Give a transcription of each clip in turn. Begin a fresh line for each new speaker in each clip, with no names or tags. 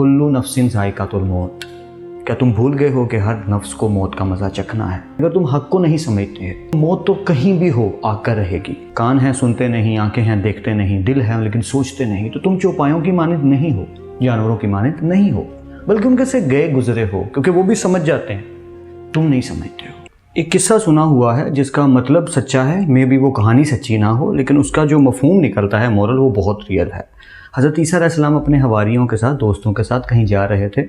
कुल्लू नफ्सिन ज़ाइक़ातुल मौत। क्या तुम भूल गए हो कि हर नफ्स को मौत का मज़ा चखना है? अगर तुम हक को नहीं समझते, मौत तो कहीं भी हो आकर रहेगी। कान हैं सुनते नहीं, आंखें हैं देखते नहीं, दिल है लेकिन सोचते नहीं, तो तुम चौपायों की मानिंद नहीं हो, जानवरों की मानिंद नहीं हो, बल्कि उनके से गए गुजरे हो, क्योंकि वो भी समझ जाते हैं, तुम नहीं समझते हो। एक किस्सा सुना हुआ है जिसका मतलब सच्चा है, मे बी वो कहानी सच्ची ना हो, लेकिन उसका जो मफहूम निकलता है, मोरल, वो बहुत रियल है। हज़रत ईसा अलैहिस्सलाम अपने हवारियों के साथ, दोस्तों के साथ कहीं जा रहे थे,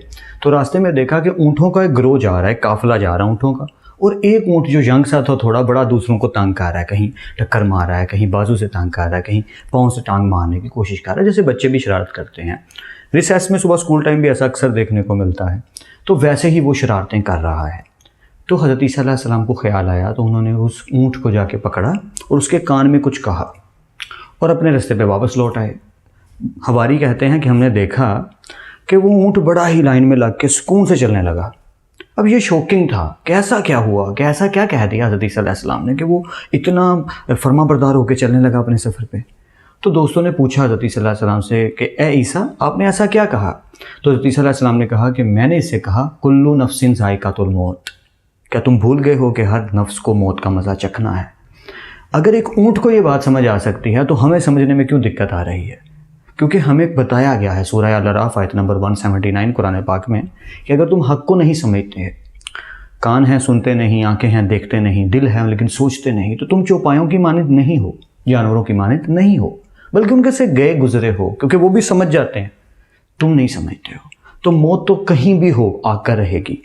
तो रास्ते में देखा कि ऊँटों का एक ग्रोह जा रहा है, काफिला जा रहा है ऊँटों का, और एक ऊँट जो यंग सा था थोड़ा बड़ा, दूसरों को तंग कर रहा है, कहीं टक्कर मार रहा है, कहीं बाजू से तंग कर रहा है, कहीं पाँव से टांग मारने की कोशिश कर रहा है, जैसे बच्चे भी शरारत करते हैं। रिसेस में सुबह स्कूल टाइम भी ऐसा अक्सर देखने को मिलता है, तो वैसे ही वो शरारतें कर रहा है। तो हज़रत ईसा अलैहिस्सलाम को ख्याल आया, तो उन्होंने उस ऊँट को जाके पकड़ा और उसके कान में कुछ कहा और अपने रास्ते पे वापस लौट आए। हवारी कहते हैं कि हमने देखा कि वो ऊँट बड़ा ही लाइन में लग के सुकून से चलने लगा। अब ये शॉकिंग था, कैसा क्या हुआ, कैसा क्या कह दिया हज़रत ईसा अलैहिस्सलाम ने कि वो इतना फर्माबरदार होकर चलने लगा अपने सफ़र पे। तो दोस्तों ने पूछा हज़रत ईसा अलैहिस्सलाम से कि ए ईसा, आपने ऐसा क्या कहा? तो हज़रत ईसा अलैहिस्सलाम ने कहा कि मैंने इससे कहा कुल्लू नफ्सिन ज़ाइक़ातुल मौत। क्या तुम भूल गए हो कि हर नफ्स को मौत का मज़ा चखना है? अगर एक ऊँट को ये बात समझ आ सकती है, तो हमें समझने में क्यों दिक्कत आ रही है? क्योंकि हमें बताया गया है सूरह अल-अराफ आयत नंबर 179 कुरान पाक में कि अगर तुम हक को नहीं समझते, कान हैं सुनते नहीं, आंखें हैं देखते नहीं, दिल है लेकिन सोचते नहीं, तो तुम चौपायों की मानिंद नहीं हो, जानवरों की मानिंद नहीं हो, बल्कि उनके से गए गुजरे हो, क्योंकि वो भी समझ जाते हैं, तुम नहीं समझते हो। तो मौत तो कहीं भी हो आकर रहेगी।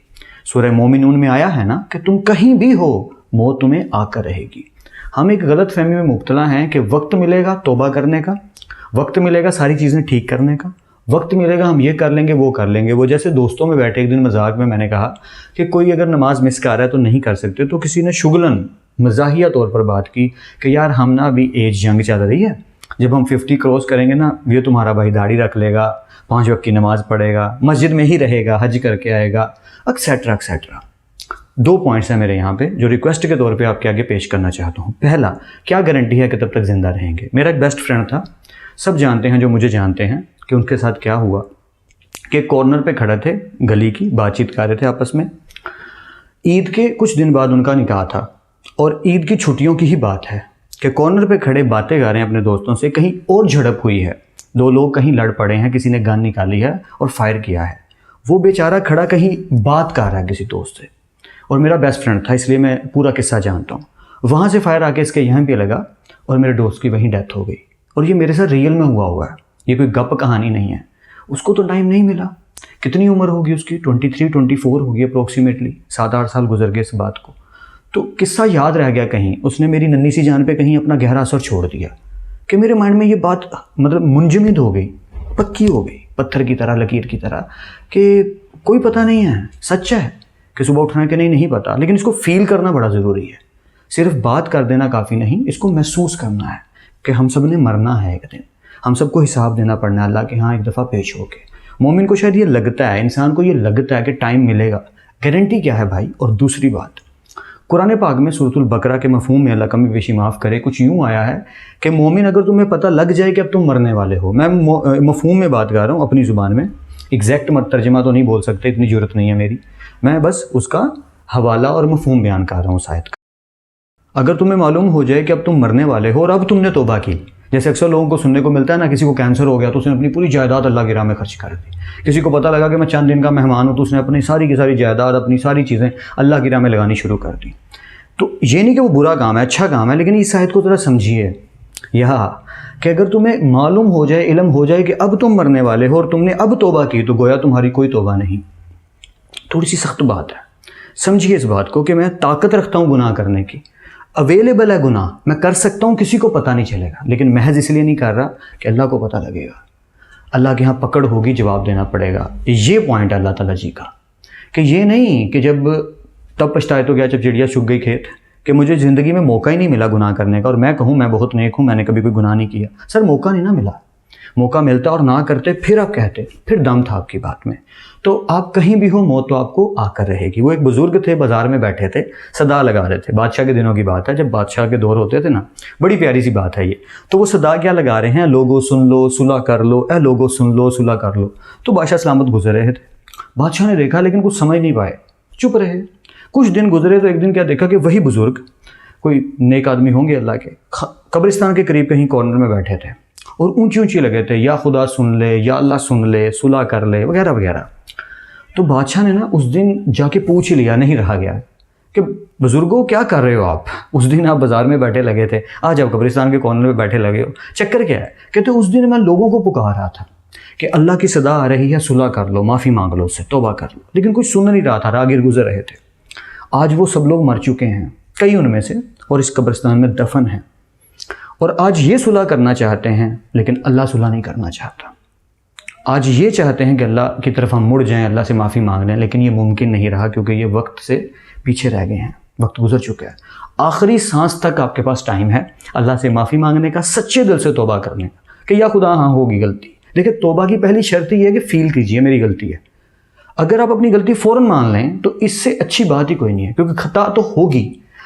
सूरह मोमिनून में आया है ना कि तुम कहीं भी हो, मौत तुम्हें आकर रहेगी। हम एक गलत फहमी में मुब्तला हैं कि वक्त मिलेगा तौबा करने का, वक्त मिलेगा सारी चीज़ें ठीक करने का, वक्त मिलेगा हम ये कर लेंगे वो कर लेंगे। वो जैसे दोस्तों में बैठे, एक दिन मजाक में मैंने कहा कि कोई अगर नमाज मिस कर रहा है तो नहीं कर सकते, तो किसी ने शुगलन मजाहिया तौर पर बात की कि यार हम ना अभी एज यंग चल रही है, जब हम 50 क्रॉस करेंगे ना, ये तुम्हारा भाई दाढ़ी रख लेगा, 5 वक्त की नमाज पढ़ेगा, मस्जिद में ही रहेगा, हज करके आएगा, एक्सेट्रा एक्सेट्रा। 2 पॉइंट्स हैं मेरे यहाँ पे जो रिक्वेस्ट के तौर पे आपके आगे पेश करना चाहता हूँ। पहला, क्या गारंटी है कि तब तक ज़िंदा रहेंगे? मेरा एक बेस्ट फ्रेंड था, सब जानते हैं जो मुझे जानते हैं कि उनके साथ क्या हुआ कि कॉर्नर पे खड़े थे, गली की बातचीत कर रहे थे आपस में। ईद के कुछ दिन बाद उनका निकाह था और ईद की छुट्टियों की ही बात है कि कॉर्नर पे खड़े बातें कर रहे हैं अपने दोस्तों से, कहीं और झड़प हुई है, 2 लोग कहीं लड़ पड़े हैं, किसी ने गन निकाली है और फायर किया है। वो बेचारा खड़ा कहीं बात कर रहा है किसी दोस्त से, और मेरा बेस्ट फ्रेंड था इसलिए मैं पूरा किस्सा जानता हूँ। वहाँ से फायर आके इसके यहाँ पे लगा और मेरे दोस्त की वहीं डेथ हो गई। और ये मेरे साथ रियल में हुआ है, ये कोई गप कहानी नहीं है। उसको तो टाइम नहीं मिला। कितनी उम्र होगी उसकी? 23-24 होगी अप्रोक्सीमेटली। 7-8 साल गुजर गए इस बात को। तो किस्सा याद रह गया कहीं, उसने मेरी नन्ही सी जान पे कहीं अपना गहरा असर छोड़ दिया कि मेरे माइंड में ये बात मतलब मुंजमद हो गई, पक्की हो गई, पत्थर की तरह, लकीर की तरह, कि कोई पता नहीं है। सच है कि सुबह उठना है कि नहीं पता, लेकिन इसको फील करना बड़ा ज़रूरी है। सिर्फ बात कर देना काफ़ी नहीं, इसको महसूस करना है कि हम सब ने मरना है एक दिन, हम सबको हिसाब देना पड़ना है अल्लाह के यहाँ एक दफ़ा पेश होके। मोमिन को शायद ये लगता है, इंसान को ये लगता है कि टाइम मिलेगा, गारंटी क्या है भाई? और दूसरी बात, कुरान पाक में सूरतुल बकरा के मफहूम में, अल्लाह कमी बेशी माफ़ करे, कुछ यूँ आया है कि मोमिन अगर तुम्हें पता लग जाए कि अब तुम मरने वाले हो, मैं मफहूम में बात कर रहा हूँ अपनी ज़ुबान में, एग्जैक्ट तर्जमा तो नहीं बोल सकते, इतनी ज़रूरत नहीं है मेरी, मैं बस उसका हवाला और मफहूम बयान कर रहा हूँ शायद। अगर तुम्हें मालूम हो जाए कि अब तुम मरने वाले हो और अब तुमने तौबा की, जैसे अक्सर लोगों को सुनने को मिलता है ना, किसी को कैंसर हो गया तो उसने अपनी पूरी जायदाद अल्लाह की राह में खर्च कर दी, किसी को पता लगा कि मैं चंद दिन का मेहमान हूँ तो उसने अपनी सारी की सारी जायदाद, अपनी सारी चीज़ें अल्लाह की राह में लगानी शुरू कर दी। तो ये नहीं कि वो बुरा काम है, अच्छा काम है, लेकिन इस आयत को ज़रा समझिए यहाँ कि अगर तुम्हें मालूम हो जाए, इल्म हो जाए कि अब तुम मरने वाले हो और तुमने अब तौबा की, तो गोया तुम्हारी कोई तौबा नहीं। थोड़ी सी सख्त बात है, समझिए इस बात को कि मैं ताकत रखता हूँ गुनाह करने की, अवेलेबल है गुनाह, मैं कर सकता हूँ, किसी को पता नहीं चलेगा, लेकिन महज इसलिए नहीं कर रहा कि अल्लाह को पता लगेगा, अल्लाह के यहाँ पकड़ होगी, जवाब देना पड़ेगा। ये पॉइंट है अल्लाह ताला जी का, कि ये नहीं कि जब तब पछताए तो गया जब चिड़िया चुग गई खेत, कि मुझे ज़िंदगी में मौका ही नहीं मिला गुनाह करने का और मैं कहूँ मैं बहुत नेक हूँ, मैंने कभी कोई गुनाह नहीं किया। सर मौका नहीं ना मिला, मौका मिलता और ना करते, फिर आप कहते, फिर दम था आपकी बात में। तो आप कहीं भी हो, मौत तो आपको आकर रहेगी। वो एक बुजुर्ग थे, बाजार में बैठे थे, सदा लगा रहे थे। बादशाह के दिनों की बात है, जब बादशाह के दौर होते थे ना, बड़ी प्यारी सी बात है ये। तो वो सदा क्या लगा रहे हैं, लोगो सुन लो सुलह कर लो, ए लोगो सुन लो सुलह कर लो। तो बादशाह सलामत गुजर रहे थे। बादशाह ने देखा लेकिन कुछ समझ नहीं पाए, चुप रहे। कुछ दिन गुजरे तो एक दिन क्या देखा कि वही बुजुर्ग, कोई नेक आदमी होंगे अल्लाह के, कब्रिस्तान के करीब कहीं कॉर्नर में बैठे थे और ऊंची ऊंची लगे थे, या खुदा सुन ले, या अल्लाह सुन ले, सुलह कर ले, वगैरह वगैरह। तो बादशाह ने ना उस दिन जाके पूछ ही लिया, नहीं रहा गया, कि बुजुर्गों क्या कर रहे हो आप? उस दिन आप बाजार में बैठे लगे थे, आज आप कब्रिस्तान के कॉर्नर में बैठे लगे हो, चक्कर क्या है? कहते उस दिन मैं लोगों को पुकार रहा था कि अल्लाह की सदा आ रही है, सुलह कर लो, माफ़ी मांग लो उससे, तौबा कर लो, लेकिन कुछ सुन नहीं रहा था, राहगीर गुजर रहे थे। आज वो सब लोग मर चुके हैं, कई उनमें से, और इस कब्रिस्तान में दफन हैं, और आज ये सुलह करना चाहते हैं लेकिन अल्लाह सुलह नहीं करना चाहता। आज ये चाहते हैं कि अल्लाह की तरफ हम मुड़ जाएं, अल्लाह से माफ़ी मांग लें, लेकिन ये मुमकिन नहीं रहा क्योंकि ये वक्त से पीछे रह गए हैं, वक्त गुजर चुका है। आखिरी सांस तक आपके पास टाइम है अल्लाह से माफ़ी मांगने का, सच्चे दिल से तौबा करने का कि या खुदा हाँ होगी गलती। देखिए तौबा की पहली शर्त ये है कि फील कीजिए मेरी गलती है। अगर आप अपनी गलती फ़ौरन मान लें तो इससे अच्छी बात ही कोई नहीं है, क्योंकि खता तो होगी।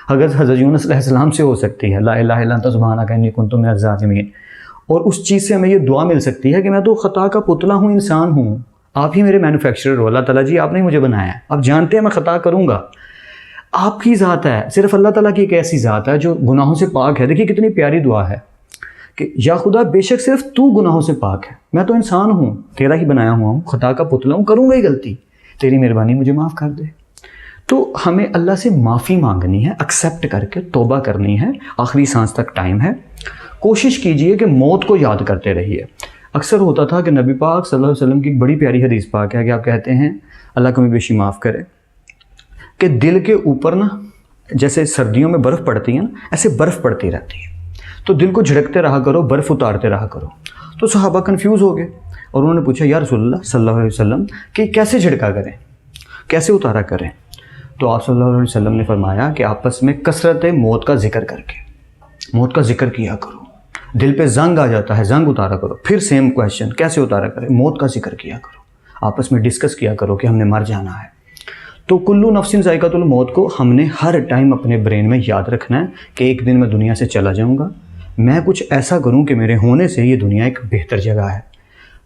हज़रत यूनुस अलैहिस्सलाम से हो सकती है, ला इलाहा इल्ला अंता सुब्हानका इन्नी कुन्तु मिनज़ ज़ालिमीन, और उस चीज़ से हमें ये दुआ मिल सकती है कि मैं तो खता का पुतला हूँ, इंसान हूँ, आप ही मेरे मैन्युफैक्चरर हो, अल्लाह ताला जी आपने ही मुझे बनाया है, आप जानते हैं मैं खता करूँगा। आपकी ज़ात है, सिर्फ अल्लाह ताला की एक ऐसी ज़ात है जो गुनाहों से पाक है। देखिए कितनी प्यारी दुआ है कि या खुदा बेशक सिर्फ तू गुनाहों से पाक है, मैं तो इंसान हूँ, तेरा ही बनाया हुआ हूँ, खता का पुतला हूँ, करूँगा ही गलती, तेरी मेहरबानी मुझे माफ़ कर दे। तो हमें अल्लाह से माफ़ी मांगनी है, एक्सेप्ट करके तौबा करनी है, आखिरी सांस तक टाइम है। कोशिश कीजिए कि मौत को याद करते रहिए। अक्सर होता था कि नबी पाक सल्लल्लाहु अलैहि वसल्लम की बड़ी प्यारी हदीस पाक है कि आप कहते हैं, अल्लाह कमी बेशी माफ़ करे, कि दिल के ऊपर ना जैसे सर्दियों में बर्फ़ पड़ती है ना, ऐसे बर्फ़ पड़ती रहती है, तो दिल को झिड़कते रहा करो, बर्फ़ उतारते रहा करो। तो सहाबा कन्फ्यूज़ हो गए और उन्होंने पूछा, या रसूलुल्लाह सल्लल्लाहु अलैहि वसल्लम कि कैसे झिड़का करें, कैसे उतारा करें? तो आप सल्लल्लाहु अलैहि वसल्लम ने फरमाया कि आपस में कसरत मौत का जिक्र करके, मौत का जिक्र किया करो। दिल पे जंग आ जाता है, जंग उतारा करो। फिर सेम क्वेश्चन, कैसे उतारा करें? मौत का जिक्र किया करो, आपस में डिस्कस किया करो कि हमने मर जाना है। तो कुल्लू नफ्सिन ज़ाइक़ातुल मौत को हमने हर टाइम अपने ब्रेन में याद रखना है कि एक दिन मैं दुनिया से चला जाऊँगा, मैं कुछ ऐसा करूँ कि मेरे होने से ये दुनिया एक बेहतर जगह है।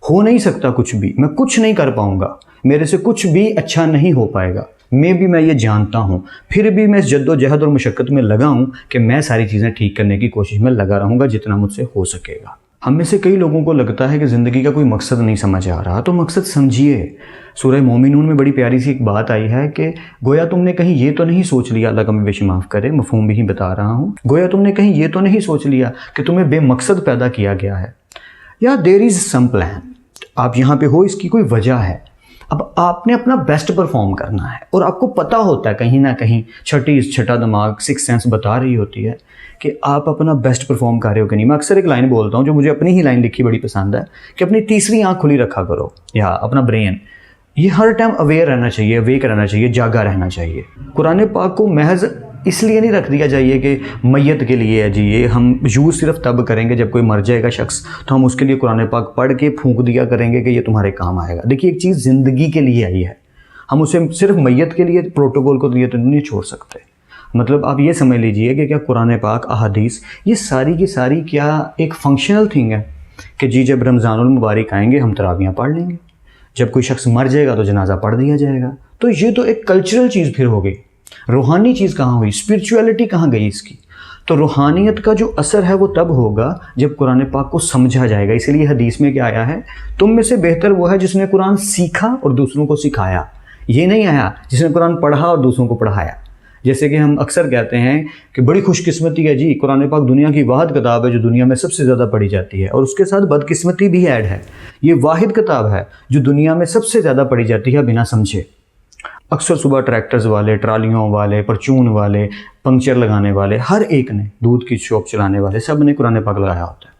हो नहीं सकता कुछ भी, मैं कुछ नहीं कर पाऊँगा, मेरे से कुछ भी अच्छा नहीं हो पाएगा, मैं ये जानता हूँ, फिर भी मैं इस जद्दोजहद और मुशक्क़त में लगा हूँ कि मैं सारी चीज़ें ठीक करने की कोशिश में लगा रहूँगा जितना मुझसे हो सकेगा। हम में से कई लोगों को लगता है कि ज़िंदगी का कोई मकसद नहीं समझ आ रहा, तो मकसद समझिए। सूरह मोमिनून में बड़ी प्यारी सी एक बात आई है कि गोया तुमने कहीं ये तो नहीं सोच लिया, अल्लाह कमी बेशी माफ़ करे, मफ़हूम भी बता रहा हूँ, गोया तुमने कहीं ये तो नहीं सोच लिया कि तुम्हें बेमकसद पैदा किया गया है, या देयर इज़ सम प्लान, आप यहाँ पे हो, इसकी कोई वजह है। अब आपने अपना बेस्ट परफॉर्म करना है और आपको पता होता है कहीं ना कहीं, छठा दिमाग, सिक्स सेंस बता रही होती है कि आप अपना बेस्ट परफॉर्म कर रहे हो कि नहीं। मैं अक्सर एक लाइन बोलता हूँ जो मुझे अपनी ही लाइन लिखी बड़ी पसंद है कि अपनी तीसरी आँख खुली रखा करो, या अपना ब्रेन ये हर टाइम अवेयर रहना चाहिए, अवेक रहना चाहिए, जागा रहना चाहिए। कुरान पाक को महज इसलिए नहीं रख दिया जाइए कि मैयत के लिए है जी, ये हम यूज़ सिर्फ तब करेंगे जब कोई मर जाएगा शख्स, तो हम उसके लिए कुरान पाक पढ़ के फूंक दिया करेंगे कि ये तुम्हारे काम आएगा। देखिए एक चीज़ ज़िंदगी के लिए आई है, हम उसे सिर्फ मैयत के लिए प्रोटोकॉल को लिए तो नहीं छोड़ सकते। मतलब आप ये समझ लीजिए कि क्या कुरान पाक, अहादीस, ये सारी की सारी क्या एक फंक्शनल थिंग है कि जी जब रमज़ानुल मुबारक आएंगे हम तरावियाँ पढ़ लेंगे, जब कोई शख्स मर जाएगा तो जनाजा पढ़ दिया जाएगा। तो ये तो एक कल्चरल चीज़ फिर हो गई, रूहानी चीज़ कहाँ हुई, स्पिरिचुअलिटी कहाँ गई इसकी? तो रूहानियत का जो असर है वो तब होगा जब कुरान पाक को समझा जाएगा। इसीलिए हदीस में क्या आया है, तुम में से बेहतर वो है जिसने कुरान सीखा और दूसरों को सिखाया। ये नहीं आया जिसने कुरान पढ़ा और दूसरों को पढ़ाया। जैसे कि हम अक्सर कहते हैं कि बड़ी खुशकिस्मती है जी, कुरान पाक दुनिया की वाहिद किताब है जो दुनिया में सबसे ज़्यादा पढ़ी जाती है, और उसके साथ बदकिस्मती भी ऐड है। ये वाहिद किताब है जो दुनिया में सबसे ज़्यादा पढ़ी जाती है बिना समझे। अक्सर सुबह ट्रैक्टर्स वाले, ट्रालियों वाले, परचून वाले, पंक्चर लगाने वाले, हर एक ने, दूध की शॉप चलाने वाले, सब ने कुरान पाक लगाया होता है।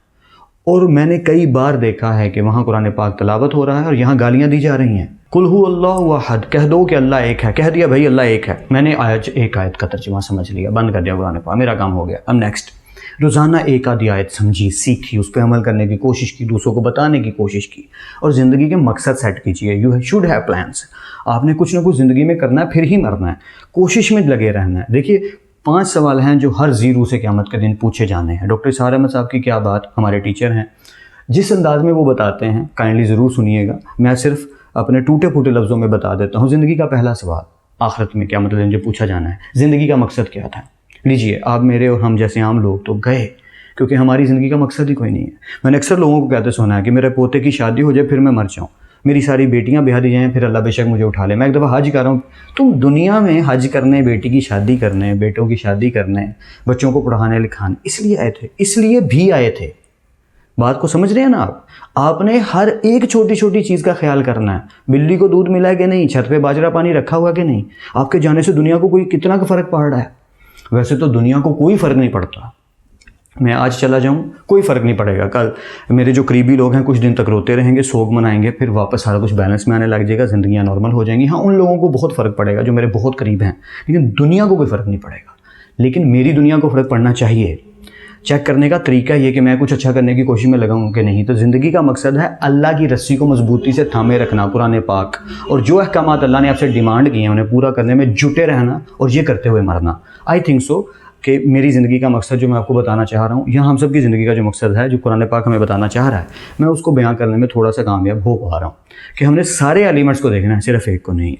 और मैंने कई बार देखा है कि वहाँ कुरान पाक तलावत हो रहा है और यहाँ गालियाँ दी जा रही हैं। कुल हु अल्लाहु अहद, कह दो कि अल्लाह एक है। कह दिया भाई अल्लाह एक है, मैंने एक आयत का तर्जुमा समझ लिया, बंद कर दिया कुरान पाक, मेरा काम हो गया। अब नेक्स्ट रोज़ाना एक आधी आयत समझी, सीखी, उस पर अमल करने की कोशिश की, दूसरों को बताने की कोशिश की, और ज़िंदगी के मकसद सेट कीजिए। You should have plans. आपने कुछ ना कुछ ज़िंदगी में करना है, फिर ही मरना है, कोशिश में लगे रहना है। देखिए 5 सवाल हैं जो हर ज़ीरू से क़यामत के दिन पूछे जाने हैं। डॉक्टर इसहार अहमद साहब की क्या बात, हमारे टीचर हैं, जिस अंदाज में वो बताते हैं काइंडली ज़रूर सुनिएगा। मैं सिर्फ अपने टूटे फूटे लफ्ज़ों में बता देता हूँ। ज़िंदगी का पहला सवाल आखिरत में क़यामत के दिन जो पूछा जाना है, ज़िंदगी का मकसद क्या था। लीजिए, आप मेरे और हम जैसे आम लोग तो गए, क्योंकि हमारी ज़िंदगी का मकसद ही कोई नहीं है। मैंने अक्सर लोगों को कहते सुना है कि मेरे पोते की शादी हो जाए फिर मैं मर जाऊँ, मेरी सारी बेटियां ब्याह दी जाएँ फिर अल्लाह बेशक मुझे उठा ले। मैं एक दफ़ा हज कर रहा हूँ, तुम दुनिया में हज करने, बेटी की शादी करने, बेटों की शादी करने, बच्चों को पढ़ाने लिखाने इसलिए आए थे, इसलिए भी आए थे। बात को समझ रहे हैं ना आप? आपने हर एक छोटी छोटी चीज़ का ख्याल करना है। बिल्ली को दूध मिला है कि नहीं, छत पे बाजरा पानी रखा हुआ कि नहीं, आपके जाने से दुनिया को कोई कितना का फ़र्क पड़ रहा है। वैसे तो दुनिया को कोई फ़र्क नहीं पड़ता, मैं आज चला जाऊं कोई फ़र्क नहीं पड़ेगा, कल मेरे जो करीबी लोग हैं कुछ दिन तक रोते रहेंगे, सोग मनाएंगे, फिर वापस सारा कुछ बैलेंस में आने लग जाएगा, ज़िंदगियां नॉर्मल हो जाएंगी। हाँ, उन लोगों को बहुत फ़र्क पड़ेगा जो मेरे बहुत करीब हैं, लेकिन दुनिया को कोई फ़र्क नहीं पड़ेगा। लेकिन मेरी दुनिया को फ़र्क पड़ना चाहिए। चेक करने का तरीका ये कि मैं कुछ अच्छा करने की कोशिश में लगाऊं कि नहीं। तो ज़िंदगी का मकसद है अल्लाह की रस्सी को मजबूती से थामे रखना, कुरान पाक, और जो अहकामात अल्लाह ने आपसे डिमांड किए हैं उन्हें पूरा करने में जुटे रहना और ये करते हुए मरना। आई थिंक सो कि मेरी ज़िंदगी का मकसद जो मैं आपको बताना चाह रहा हूँ, या हम सब की ज़िंदगी का जो मकसद है, जो कुरान पाक हमें बताना चाह रहा है, मैं उसको बयां करने में थोड़ा सा कामयाब हो पा रहा हूँ कि हमने सारे एलिमेंट्स को देखना है, सिर्फ एक को नहीं।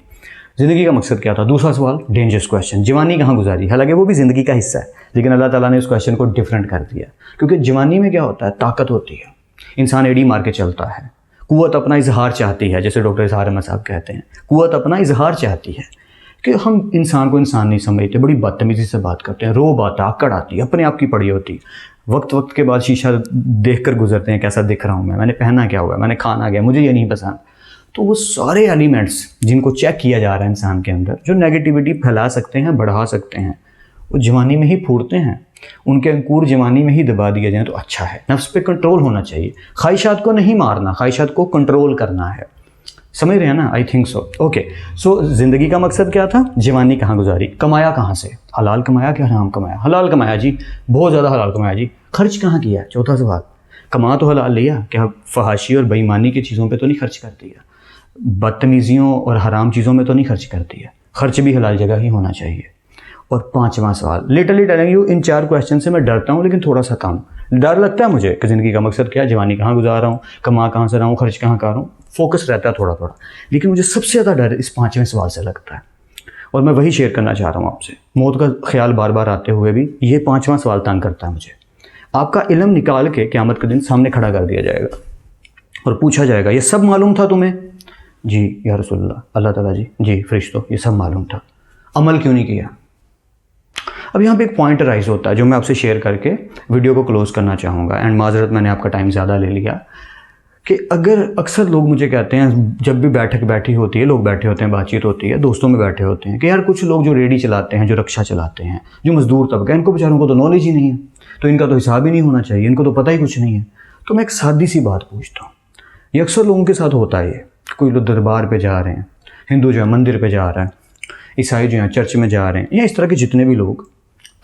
ज़िंदगी का मकसद क्या था? दूसरा सवाल, डेंजरस क्वेश्चन, जवानी कहाँ गुजारी। हालांकि वो भी ज़िंदगी का हिस्सा है, लेकिन अल्लाह ताला ने उस क्वेश्चन को डिफरेंट कर दिया, क्योंकि जवानी में क्या होता है, ताकत होती है, इंसान एड़ी मार के चलता है, कुव्वत अपना इजहार चाहती है, जैसे डॉक्टर इसहार अहमद साहब कहते हैं, कुव्वत अपना इजहार चाहती है कि हम इंसान को इंसान नहीं समझते, बड़ी बदतमीज़ी से बात करते हैं, रोब आता, आकड़ आती, अपने आप की पड़ी होती, वक्त वक्त के बाद शीशा देख कर गुजरते हैं, कैसा दिख रहा हूँ मैं, मैंने पहना क्या हुआ है, मैंने खाना क्या, मुझे ये नहीं पसंद। तो वो सारे एलिमेंट्स जिनको चेक किया जा रहा है इंसान के अंदर, जो नेगेटिविटी फैला सकते हैं, बढ़ा सकते हैं, वो जवानी में ही फूटते हैं। उनके अंकुर जवानी में ही दबा दिए जाएँ तो अच्छा है। नफ्स पे कंट्रोल होना चाहिए, ख्वाहिशात को नहीं मारना, ख्वाहिशात को कंट्रोल करना है। समझ रहे हैं ना? I think so. ओके, सो ज़िंदगी का मकसद क्या था? जवानी कहाँ गुजारी, कमाया कहाँ से, हलाल कमाया कि हराम कमाया? हलाल कमाया जी, बहुत ज़्यादा हलाल कमाया जी। खर्च कहाँ किया? चौथा सवाल, कमा तो हलाल लिया, क्या फहाशी और बेईमानी की चीज़ों पे तो नहीं खर्च कर दिया, बदतमीज़ियों और हराम चीज़ों में तो नहीं खर्च कर दिया? खर्च भी हलाल जगह ही होना चाहिए। और 5वां सवाल, literally telling you, in 4 question से मैं डरता हूँ, लेकिन थोड़ा सा कम डर लगता है मुझे कि ज़िंदगी का मकसद क्या है, जवानी कहाँ गुजार रहा हूँ, कमा कहाँ से रहा हूँ, खर्च कहाँ कर रहा हूँ, फोकस रहता है थोड़ा थोड़ा, लेकिन मुझे सबसे ज़्यादा डर इस 5वें सवाल से लगता है, और मैं वही शेयर करना चाह रहा हूँ आपसे। मौत का ख्याल बार बार आते हुए भी ये 5वां सवाल तंग करता है मुझे। आपका इल्म निकाल के क़यामत के दिन सामने खड़ा कर दिया जाएगा और पूछा जाएगा, ये सब मालूम था तुम्हें? जी या रसूलल्लाह, अल्लाह ताला जी फरिश्तों, ये सब मालूम था, अमल क्यों नहीं किया? अब यहाँ पे एक पॉइंट राइज होता है जो मैं आपसे शेयर करके वीडियो को क्लोज करना चाहूँगा, एंड माजरत मैंने आपका टाइम ज़्यादा ले लिया, कि अगर अक्सर लोग मुझे कहते हैं, जब भी बैठक बैठी होती है, लोग बैठे होते हैं, बातचीत होती है, दोस्तों में बैठे होते हैं, कि यार कुछ लोग जो रेडी चलाते हैं, जो रिक्शा चलाते हैं, जो मजदूर तबका, इनको बेचारों को तो नॉलेज ही नहीं है, तो इनका तो हिसाब ही नहीं होना चाहिए, इनको तो पता ही कुछ नहीं है। तो मैं एक सादी सी बात पूछता हूँ, ये अक्सर लोगों के साथ होता है, कोई लोग दरबार पे जा रहे हैं, हिंदू जो है मंदिर पे जा रहा है, ईसाई जो है चर्च में जा रहे हैं, या इस तरह के जितने भी लोग,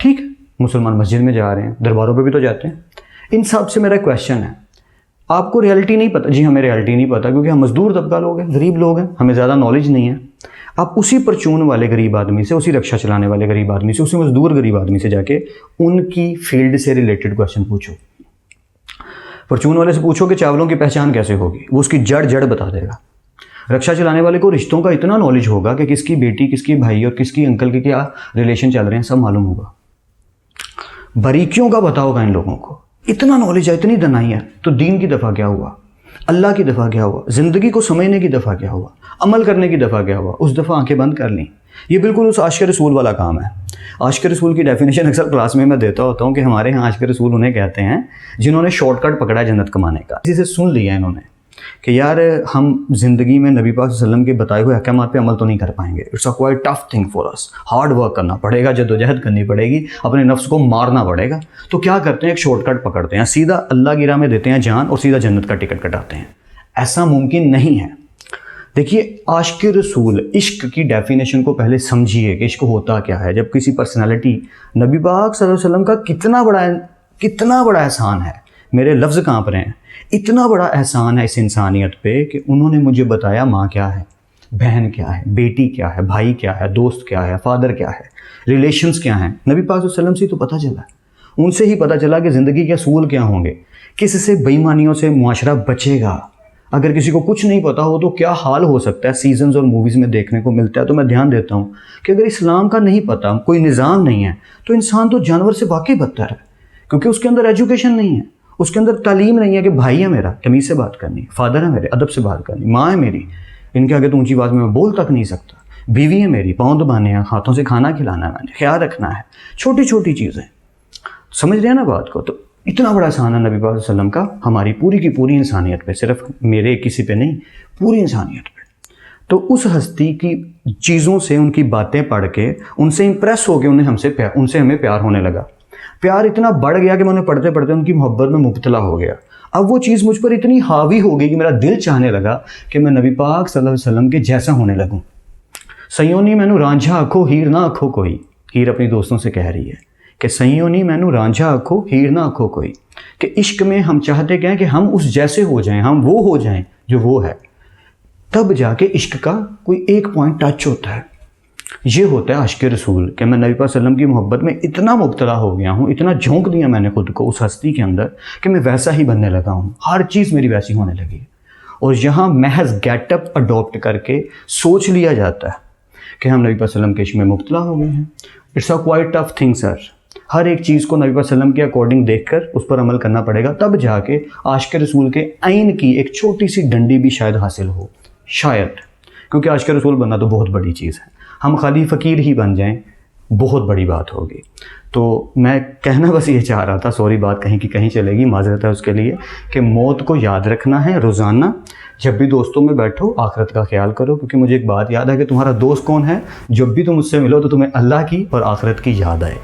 ठीक है, मुसलमान मस्जिद में जा रहे हैं, दरबारों पे भी तो जाते हैं। इन सब से मेरा क्वेश्चन है, आपको रियलिटी नहीं पता? जी हमें रियलिटी नहीं पता, क्योंकि हम मजदूर तबका लोग हैं, गरीब लोग हैं, हमें ज़्यादा नॉलेज नहीं है। आप उसी परचून वाले गरीब आदमी से, उसी रिक्शा चलाने वाले गरीब आदमी से, उसी मजदूर गरीब आदमी से जाके उनकी फील्ड से रिलेटेड क्वेश्चन पूछो। परचून वाले से पूछो कि चावलों की पहचान कैसे होगी, वो उसकी जड़ बता देगा। रिक्शा चलाने वाले को रिश्तों का इतना नॉलेज होगा कि किसकी बेटी, किसकी भाई और किसकी अंकल के क्या रिलेशन चल रहे हैं, सब मालूम होगा। बारीकियों का पता होगा इन लोगों को, इतना नॉलेज है, इतनी दनाई है। तो दीन की दफ़ा क्या हुआ, अल्लाह की दफ़ा क्या हुआ, ज़िंदगी को समझने की दफ़ा क्या हुआ, अमल करने की दफ़ा क्या हुआ? उस दफ़ा आंखें बंद कर ली। ये बिल्कुल उस आशिक़ रसूल वाला काम है। आशिक़ रसूल की डेफिनेशन अक्सर क्लास में मैं देता होता हूँ कि हमारे यहाँ आशिक़ रसूल उन्हें कहते हैं जिन्होंने शॉर्टकट पकड़ा है जन्नत कमाने का। किसी से सुन लिया इन्होंने कि यार हम ज़िंदगी में नबी पाक सल्लल्लाहु अलैहि वसल्लम के बताए हुए अहकामात पे अमल तो नहीं कर पाएंगे, it's a quite tough thing for us, hard work करना पड़ेगा, जद्दोजहद करनी पड़ेगी, अपने नफ्स को मारना पड़ेगा। तो क्या करते हैं, एक शॉर्टकट पकड़ते हैं, सीधा अल्लाह की राह में देते हैं जान और सीधा जन्नत का टिकट कटाते हैं। ऐसा मुमकिन नहीं है। देखिए, आशिक़ रसूल, इश्क की डेफिनेशन को पहले समझिए कि इश्क होता क्या है। जब किसी पर्सनैलिटी, नबी पाक सल्लल्लाहु अलैहि वसल्लम का कितना बड़ा कितना बड़ा एहसान है, मेरे लफ्ज़ कांप रहे हैं। इतना बड़ा एहसान है इस इंसानियत पे कि उन्होंने मुझे बताया माँ क्या है, बहन क्या है, बेटी क्या है, भाई क्या है, दोस्त क्या है, फादर क्या है, रिलेशंस क्या हैं। नबी पाक सल्लल्लाहु अलैहि वसल्लम से तो पता चला, उनसे ही पता चला कि ज़िंदगी के असूल क्या होंगे, किससे बेईमानियों से मुआशरा बचेगा। अगर किसी को कुछ नहीं पता हो तो क्या हाल हो सकता है, सीजन्स और मूवीज़ में देखने को मिलता है। तो मैं ध्यान देता हूँ कि अगर इस्लाम का नहीं पता, कोई निज़ाम नहीं है, तो इंसान तो जानवर से वाकई बदतर है, क्योंकि उसके अंदर एजुकेशन नहीं है, उसके अंदर तालीम नहीं है कि भाई है मेरा, तमीज़ से बात करनी, फादर है मेरे, अदब से बात करनी, माँ है मेरी, इनके आगे तो ऊंची आवाज़ में मैं बोल तक नहीं सकता, बीवी है मेरी, पाँव दबाने हैं, हाथों से खाना खिलाना है, मैंने ख्याल रखना है, छोटी छोटी चीज़ें। समझ रहे हैं ना बात को? तो इतना बड़ा एहसान है नबी पाक सल्लल्लाहु अलैहि वसल्लम का हमारी पूरी की पूरी इंसानियत पे, सिर्फ मेरे किसी पे नहीं, पूरी इंसानियत पे। तो उस हस्ती की चीज़ों से, उनकी बातें पढ़ के, उनसे इंप्रेस हो के उनसे हमें प्यार होने लगा। प्यार इतना बढ़ गया कि मैं उन्हें पढ़ते पढ़ते उनकी मोहब्बत में मुब्तला हो गया। अब वो चीज़ मुझ पर इतनी हावी हो गई कि मेरा दिल चाहने लगा कि मैं नबी पाक सल्लल्लाहु अलैहि वसल्लम के जैसा होने लगूं। सईयों नी मैनू रांझा आखो हीर ना आखो कोई, हीर अपनी दोस्तों से कह रही है कि सईयों नी मैनू रांझा आखो हीर ना आखो कोई, कि इश्क में हम चाहते क्या है कि हम उस जैसे हो जाएं, हम वो हो जाएं जो वो है, तब जाके इश्क का कोई एक पॉइंट टच होता है। ये होता है आशिक़ रसूल कि मैं नबी पाक सल्लल्लाहु अलैहि वसल्लम की मोहब्बत में इतना मुब्तला हो गया हूँ, इतना झोंक दिया मैंने खुद को उस हस्ती के अंदर कि मैं वैसा ही बनने लगा हूँ, हर चीज़ मेरी वैसी होने लगी है। और यहाँ महज गेटअप अडॉप्ट करके सोच लिया जाता है कि हम नबी पाक सल्लल्लाहु अलैहि वसल्लम के इश्क में मुब्तला हो गए हैं। It's a quite tough thing sir. हर एक चीज़ को नबी पाक सल्लल्लाहु अलैहि वसल्लम के अकॉर्डिंग देखकर उस पर अमल करना पड़ेगा, तब जाके आशिक़ रसूल के आइन की एक छोटी सी डंडी भी शायद हासिल हो, शायद, क्योंकि आशिक़ रसूल बनना तो बहुत बड़ी चीज़ है। हम खाली फ़कीर ही बन जाएं, बहुत बड़ी बात होगी। तो मैं कहना बस ये चाह रहा था, सॉरी बात कहीं की कहीं चलेगी, माजरत है उसके लिए, कि मौत को याद रखना है रोज़ाना। जब भी दोस्तों में बैठो आखिरत का ख्याल करो, क्योंकि मुझे एक बात याद है कि तुम्हारा दोस्त कौन है, जब भी तुम उससे मिलो तो तुम्हें अल्लाह की और आखिरत की याद आए।